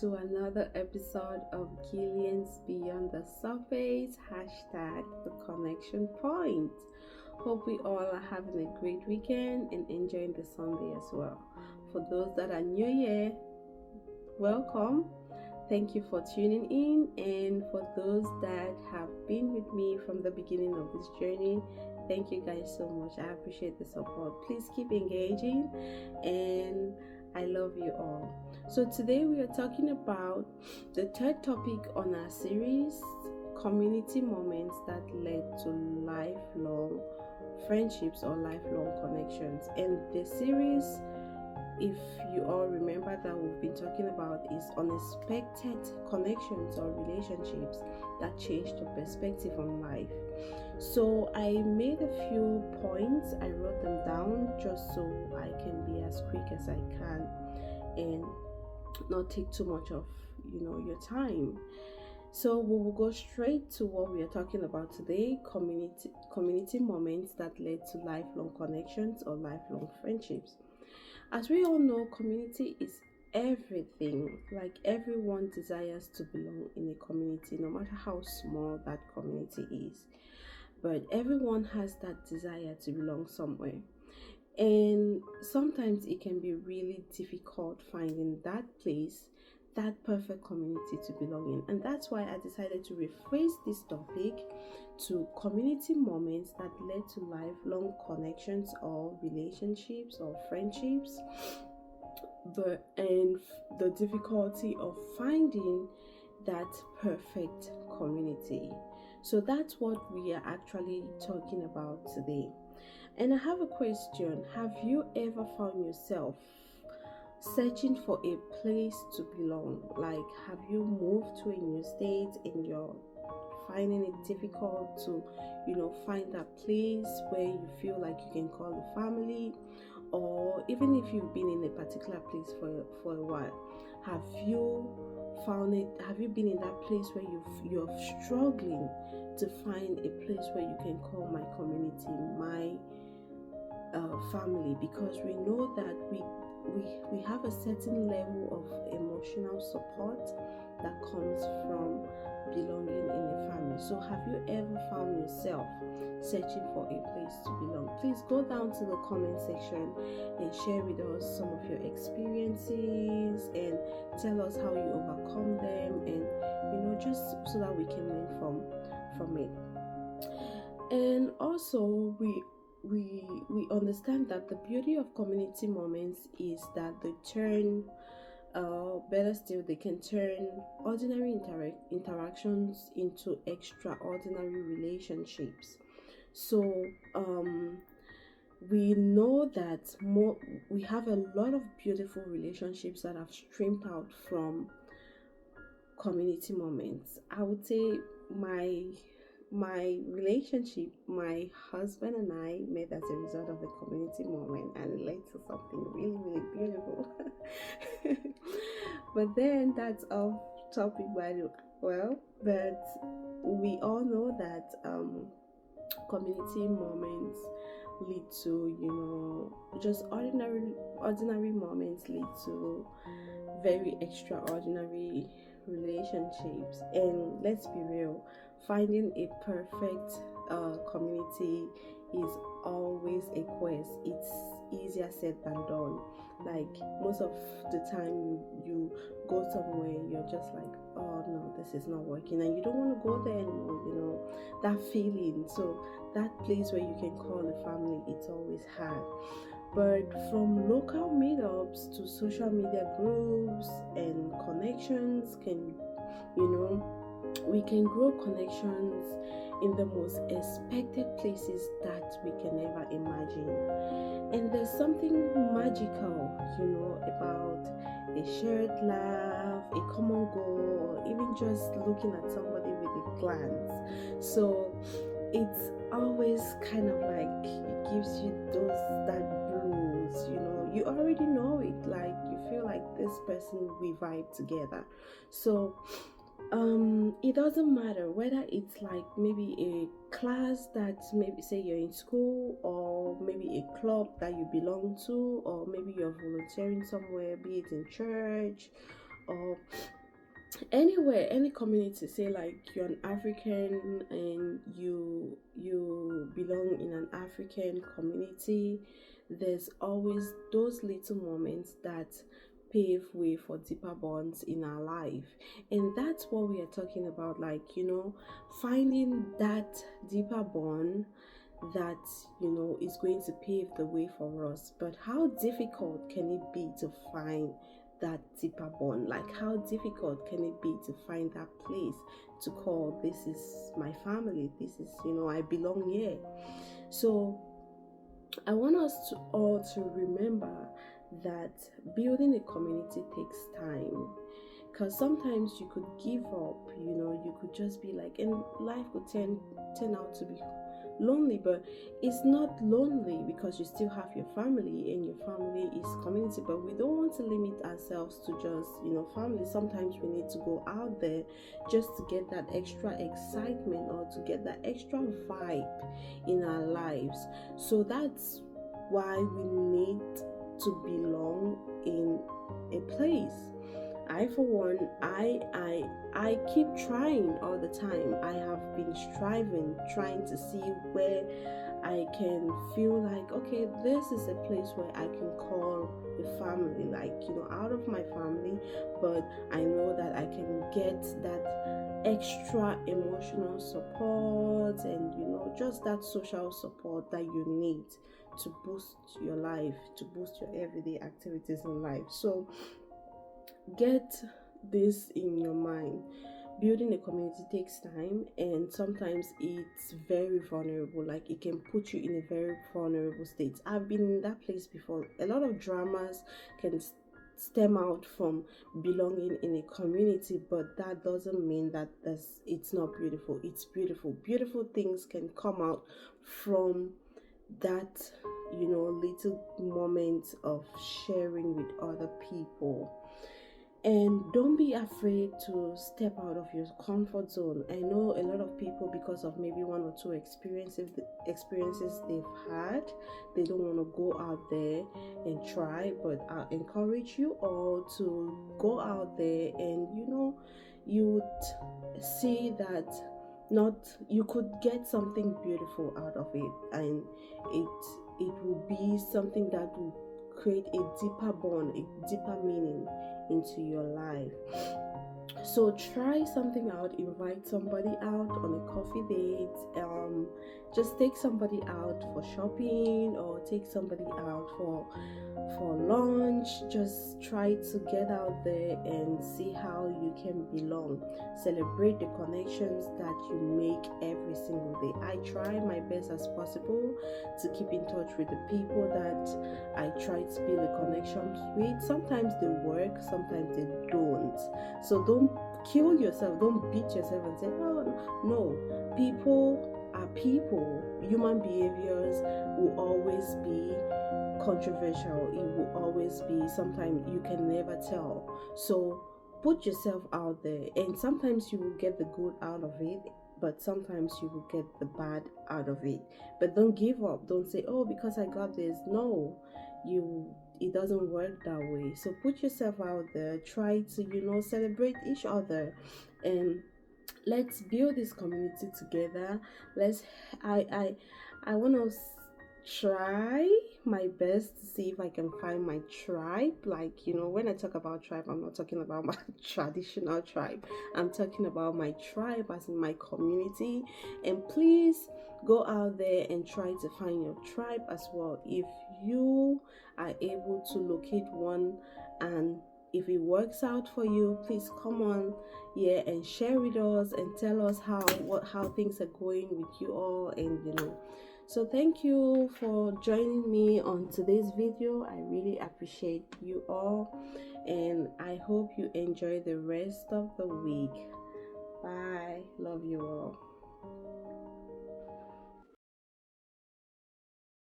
to another episode of Gillian's Beyond the Surface, hashtag the connection point. Hope we all are having a great weekend and enjoying the Sunday as well. For those that are new here, welcome. Thank you for tuning in, and for those that have been with me from the beginning of this journey, thank you guys so much. I appreciate the support. Please keep engaging, and I love you all. So today we are talking about the third topic on our series, community moments that led to lifelong friendships or lifelong connections. And the series, if you all remember, that we've been talking about is unexpected connections or relationships that change the perspective on life. So I made a few points, I wrote them down just so I can be as quick as I can and not take too much of your time. So we will go straight to what we are talking about today, community moments that led to lifelong connections or lifelong friendships. As we all know, community is everything. Like, everyone desires to belong in a community, no matter how small that community is. But everyone has that desire to belong somewhere. And sometimes it can be really difficult finding that place, that perfect community to belong in. And that's why I decided to rephrase this topic to community moments that led to lifelong connections or relationships or friendships, and the difficulty of finding that perfect community. So that's what we are actually talking about today. And I have a question. Have you ever found yourself searching for a place to belong? Like, have you moved to a new state and you're finding it difficult to find that place where you feel like you can call the family? Or even if you've been in a particular place for a while, have you been in that place where you're struggling to find a place where you can call my community my family? Because we know that we have a certain level of emotional support that comes from belonging in a family. So have you ever found yourself searching for a place to belong? Please go down to the comment section and share with us some of your experiences and tell us how you overcome them, and just so that we can learn from it. And also we understand that the beauty of community moments is that they can turn ordinary interactions into extraordinary relationships. So we know that we have a lot of beautiful relationships that have streamed out from community moments. I would say my relationship, my husband and I met as a result of a community moment, and it led to something really, really beautiful. But then that's off topic, but we all know that community moments lead to just ordinary moments lead to very extraordinary relationships. And let's be real, finding a perfect community is always a quest. It's easier said than done. Like, most of the time you go somewhere, you're just like, oh no, this is not working, and you don't want to go there anymore. That feeling. So that place where you can call a family, it's always hard. But from local meetups to social media groups and connections, we can grow connections in the most expected places that we can ever imagine. And there's something magical, about a shared laugh, a common goal, or even just looking at somebody with a glance. So it's always kind of like it gives you that blues. You already know it. Like, you feel like this person, we vibe together. So it doesn't matter whether it's like maybe a class that, maybe say you're in school, or maybe a club that you belong to, or maybe you're volunteering somewhere, be it in church or anywhere, any community, say like you're an African and you belong in an African community, there's always those little moments that pave way for deeper bonds in our life. And that's what we are talking about, like, finding that deeper bond that is going to pave the way for us. But how difficult can it be to find that deeper bond? Like, how difficult can it be to find that place to call this is my family, this is, I belong here? So I want us to all to remember that building a community takes time, because sometimes you could give up, you could just be like, and life could turn out to be lonely. But it's not lonely, because you still have your family, and your family is community. But we don't want to limit ourselves to just family. Sometimes we need to go out there just to get that extra excitement, or to get that extra vibe in our lives. So that's why we need to belong in a place. I, for one, I keep trying all the time. I have been striving, trying to see where I can feel like, okay, this is a place where I can call a family, like, out of my family, but I know that I can get that extra emotional support and, just that social support that you need to boost your life, to boost your everyday activities in life. So get this in your mind. Building a community takes time, and sometimes it's very vulnerable. Like, it can put you in a very vulnerable state. I've been in that place before. A lot of dramas can stem out from belonging in a community, but that doesn't mean that it's not beautiful. It's beautiful. Beautiful things can come out from that little moments of sharing with other people. And don't be afraid to step out of your comfort zone. I know a lot of people, because of maybe one or two experiences they've had, they don't want to go out there and try. But I encourage you all to go out there, and you would see that you could get something beautiful out of it, and it will be something that will create a deeper bond, a deeper meaning into your life. So try something out. Invite somebody out on a coffee date. Just take somebody out for shopping, or take somebody out for lunch. Just try to get out there and see how you can belong. Celebrate the connections that you make every single day. I try my best as possible to keep in touch with the people that I try to build a connection with. Sometimes they work, sometimes they don't. So don't kill yourself, don't beat yourself and say, oh no. People are people. Human behaviors will always be controversial. It will always be, sometimes you can never tell. So put yourself out there, and sometimes you will get the good out of it, but sometimes you will get the bad out of it. But don't give up. Don't say, oh, because I got this. No, it doesn't work that way. So put yourself out there, try to celebrate each other, and let's build this community together. I want to try my best to see if I can find my tribe. Like, when I talk about tribe, I'm not talking about my traditional tribe. I'm talking about my tribe, as in my community. And please go out there and try to find your tribe as well. If you are able to locate one, and if it works out for you, please come on here and share with us and tell us how things are going with you all. And so thank you for joining me on today's video. I really appreciate you all, and I hope you enjoy the rest of the week. Bye. Love you all.